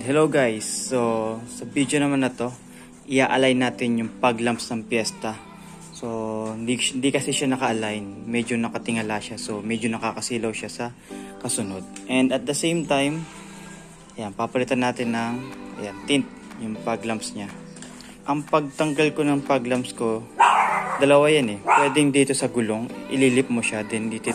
Hello guys, so sa video naman na to, i-align natin yung pag-lamps ng Fiesta. So hindi kasi siya naka-align, medyo nakatingala siya, so medyo nakakasilaw siya sa kasunod. And at the same time, ayan, papalitan natin ng tint yung pag-lamps niya. Ang pagtanggal ko ng pag-lamps ko, dalawa yan pwedeng dito sa gulong, ililip mo siya, then dito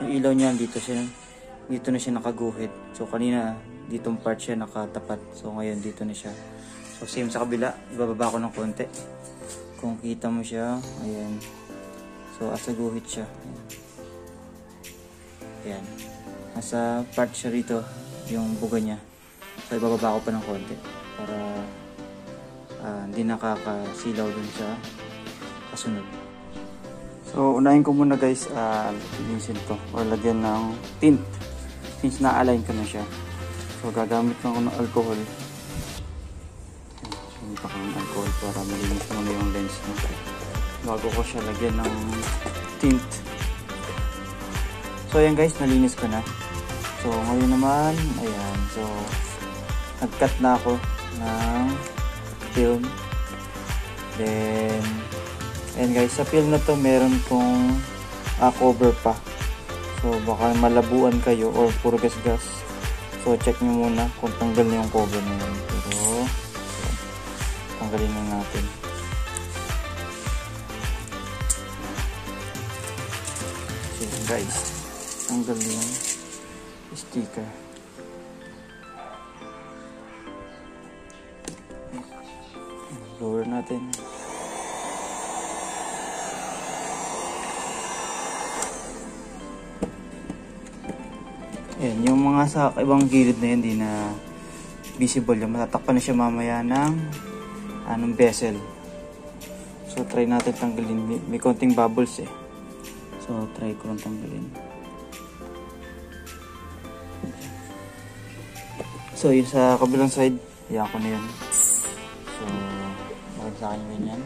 yung ilaw niya dito na siya nakaguhit. So kanina ditong part siya nakatapat, so ngayon dito na siya. So same sa kabila, ibababa ko ng konti kung kita mo siya. Ayan, so asa guhit siya. Ayan, nasa part siya rito yung buga niya, so ibababa ko pa ng konti para hindi nakakasilaw dun sa kasunod. So unahin ko muna guys, linisin to or lagyan ng tint since na-align ko na siya. So gagamit lang ako ng alcohol. Gamit ako ng alcohol para malinis muna yung lens niya bago ko siya lagyan ng tint. So ayan guys, nalinis ko na. So ngayon naman, ayan, so nag-cut na ako ng film. Then ayan guys, sa film na to meron pong cover pa. So baka malabuan kayo or puro gas-gas. So check nyo muna kung tanggal na yung cover na yun. Pero tanggalin na natin. So guys, tanggal yung sticker. Lower natin. Ayan, yung mga sa ibang gilid na yan, hindi na visible. Yung matatakpan na siya mamaya ng anong bezel. So, try natin tanggalin. May konting bubbles eh. So, try ko lang tanggalin. So, yung sa kabilang side, ayan ko na yun. So, bakit sa akin yun yan.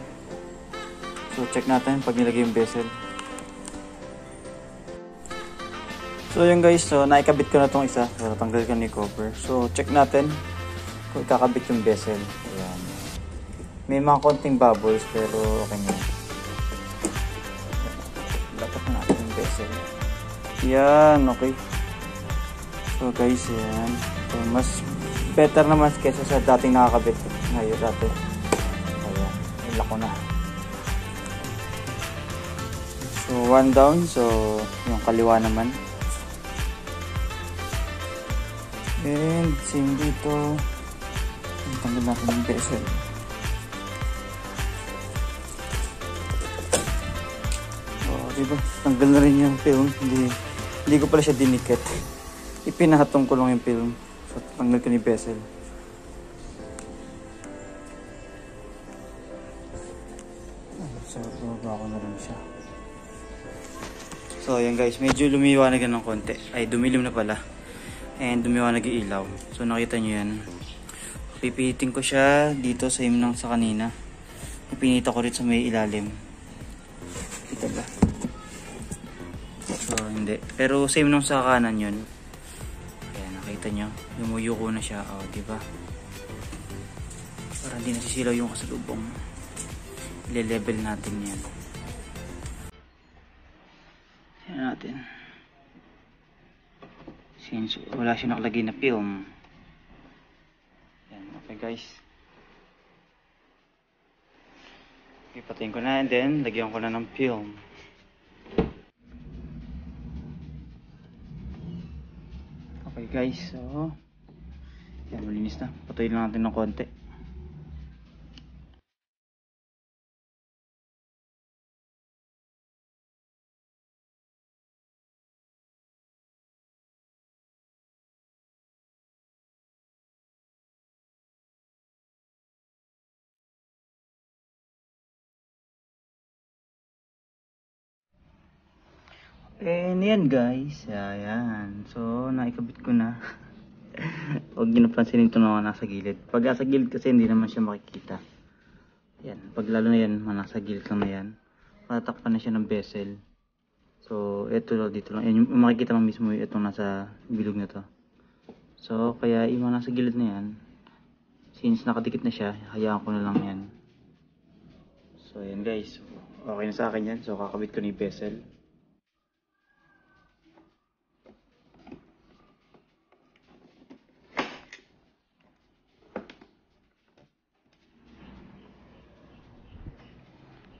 So, check natin pag nilagay yung bezel. So yun guys, so naikabit ko na tong isa. So tanggal ko ni cover. So check natin kung ikakabit yung bezel. Ayan. May mga konting bubbles pero okay na. Dapat na natin yung bezel. Yan, okay. So guys, yan. So mas better naman kesa sa dating nakakabit. Ngayon dati. Ayan, ilak ko na. So one down. So yung kaliwa naman. And same dito. Tanggal natin yung bezel. Oh, diba? Tanggal na rin yung film. Hindi ko pala siya dinikit. Ipinahatong ko lang yung film. So tanggal ko ni bezel. So baba ko na rin siya. So ayan guys, medyo lumiwanag ng konti. Ay dumilim na pala. And dumiwanag yung ilaw. So nakita nyo yan. Pipihitin ko siya dito sa himnang sa kanina. Pinita ko rin sa may ilalim. Kita ba? So hindi. Pero same nung sa kanan yun. Ayan, nakita nyo. Lumuyuko na siya. O, diba? Para hindi nasisilaw yung kasalubong. Ile-level natin yan. Ayan natin. Since wala siya nakalagay na film. Yan, okay guys. Okay, patayin ko na and then lagyan ko na ng film. Okay guys, so yan, malinis na. Patayin lang natin ng konti. And yan guys, ayan. So naikabit ko na. Huwag nyo napansinin ito na nasa gilid. Pag nasa gilid kasi hindi naman siya makikita. Yan, pag lalo na yan, nasa gilid lang na yan. Matatakpan na siya ng bezel. So ito dito lang. Yan, yung makikita lang mismo itong nasa bilog na to. So kaya yung mga nasa gilid na yan, since nakadikit na siya, hayaan ko na lang yan. So yan guys, okay na sa akin yan. So kakabit ko ni bezel.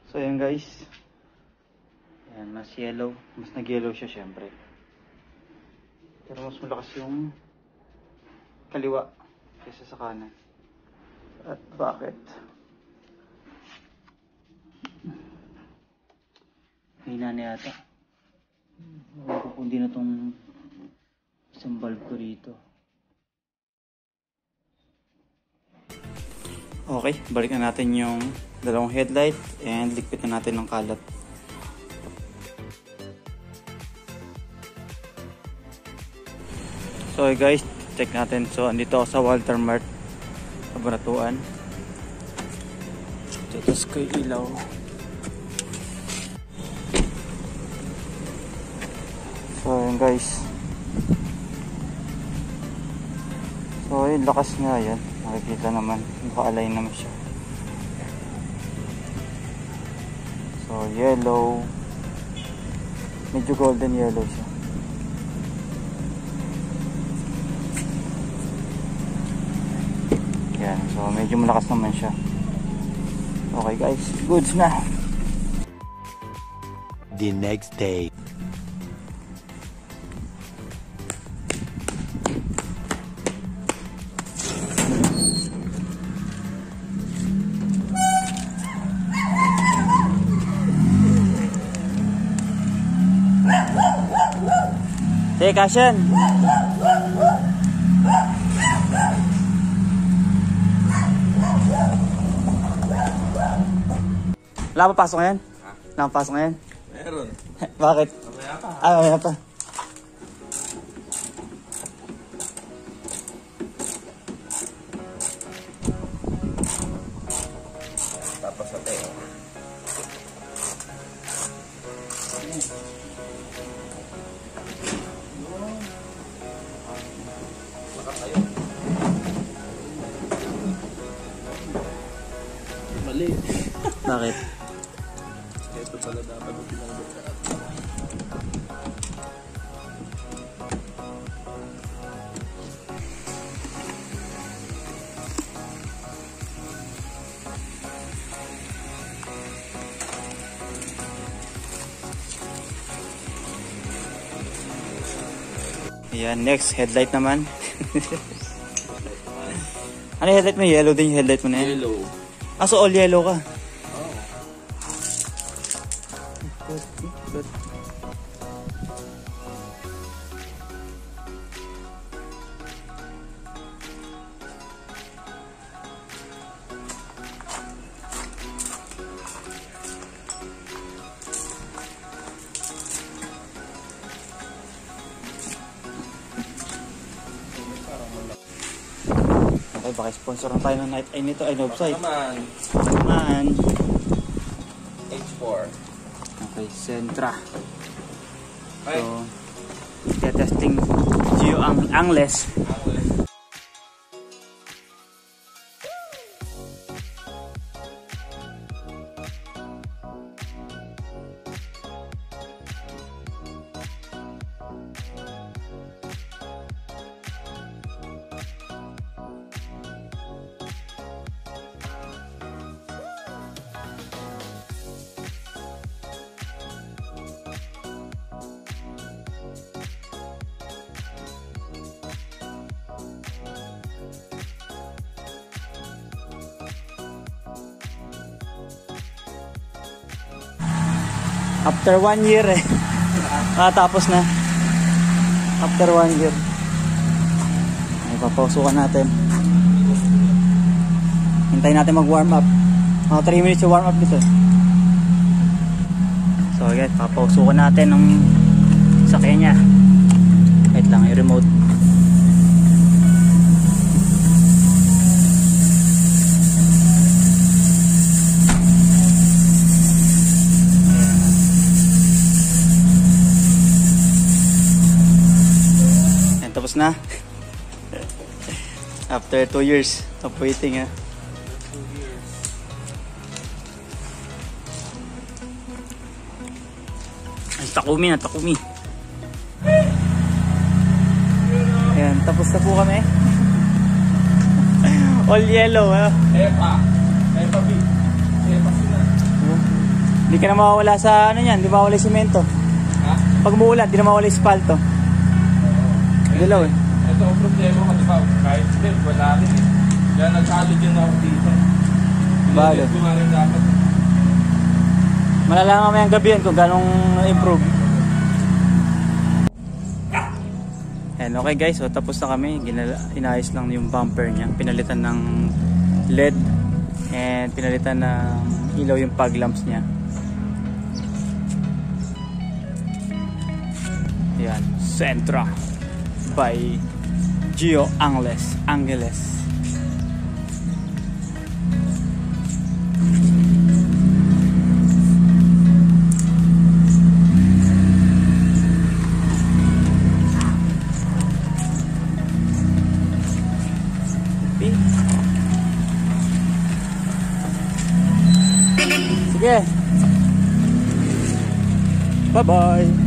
So ayan guys, ayan, mas yellow, mas nag-yellow siya syempre. Pero mas malakas yung kaliwa kaysa sa kanan. At bakit? Hina na yata. Wala ko kung di na itong isang bulb ko rito. Okay, balik na natin yung dalawang headlight and ligpit na natin ng kalat. So guys, check natin. So andito ako sa Walter Mart sa Baratuan. Tapos ko ilaw. So yun guys. So yun, lakas nga yan. Makikita naman, naka-align naman siya. So yellow, medyo golden yellow siya. Yan, so medyo malakas naman siya. Okay guys, goods na. The next day. Teka, Shen. Wala pa pasok ngayon? Wala pa pasok ngayon? Meron. Bakit? Mamaya pa. Mamaya pa. Tapos sa tayo. Mali. Bakit? Ito pala dapat ang pinagdaan. Ayan, next, headlight naman. Ano yung headlight mo? Yellow din yung headlight mo na yan? Yellow. Ah, so all yellow ka? Oh. Good. Okay, baka sponsor na tayo ng night ay nito ay website. Naman. Man. H4. Okay, Sentra. Ay. So, testing Geo Angles. After 1 year eh. Tapos na. After 1 year. Ay, papausukan natin. Hintayin natin mag warm up. Mga 3 minutes yung warm up dito. So again, papausukan natin ng sakyan niya. Wait lang, yung remote. Tapos na. After 2 years of waiting ha. 2 years. Ay, Takumi na, Takumi. Ayan, tapos na po kami. All yellow ha. Epa. Epa B. Epa sila. Hindi ka na mawawala sa ano yan, di mawawala yung simento. Ha? Pag muulan, di na mawawala yung spalto. Dilaw eh. Ito ang problema ko, diba? Kahit din, wala rin eh. Kaya nag-allergen ako dito. Bakit? Hindi ko rin dapat. Malalaman mamayang gabi yan kung ganong improve. And okay guys, so tapos na kami. Inayos lang yung bumper niya. Pinalitan ng LED and pinalitan ng ilaw yung fog lamps niya. Yan, Sentra by Gio Angeles. Sige. Bye-bye.